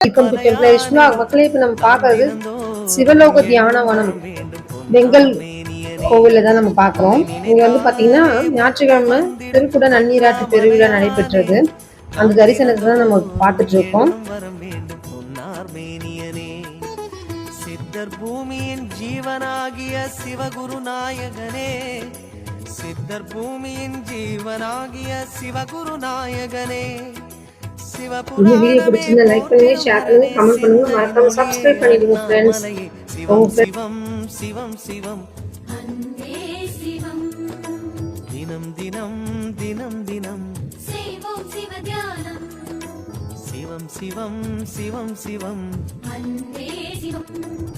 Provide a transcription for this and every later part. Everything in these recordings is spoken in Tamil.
Welcome to டெம்ப்ளேஷ் vlog. மக்களே இப்போ நம்ம பார்க்கறது சிவலோக தியானவனம் வெங்கல் கோவிலில் தான் நம்ம பார்க்குறோம். இங்கே வந்து பார்த்தீங்கன்னா ஞாயிற்றுக்கிழமை திருக்குட நன்னீராட்டு பெருவிழா நடைபெற்றது. அந்த தரிசனத்தை தான் நம்ம பார்த்துட்டு இருக்கோம். சித்தர் பூமியின் ஜீவனாகிய சிவகுரு நாயகனே, சித்தர் பூமியின் ஜீவனாகிய சிவகுரு நாயகனே. இந்த வீடியோ பிடிச்சிருந்தா லைக் பண்ணுங்க, ஷேர் பண்ணுங்க, கமெண்ட் பண்ணுங்க, மறக்காம சப்ஸ்கிரைப் பண்ணிடுங்க फ्रेंड्स. சிவம் சிவம் சிவம் தினம் தினம் தினம் தினம் சிவம் சிவம் சிவம் சிவம்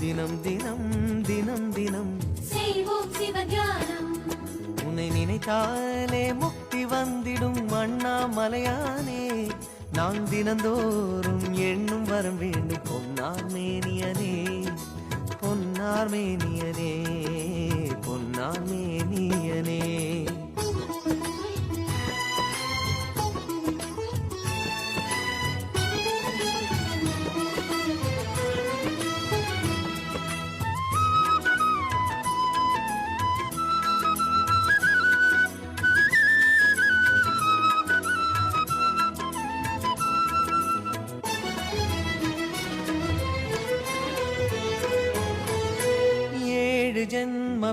தினம் தினம் தினம் தினம் உன்னை நினைத்தாலே முக்தி வந்திடும் அண்ணாமலையானே. நான் தினந்தோறும் எண்ணும் வரம் வேண்டும் பொன்னார் மேனியனே, பொன்னார் மேனியனே, பொன்னார் மேனியனே. ஏழு ஜென்ம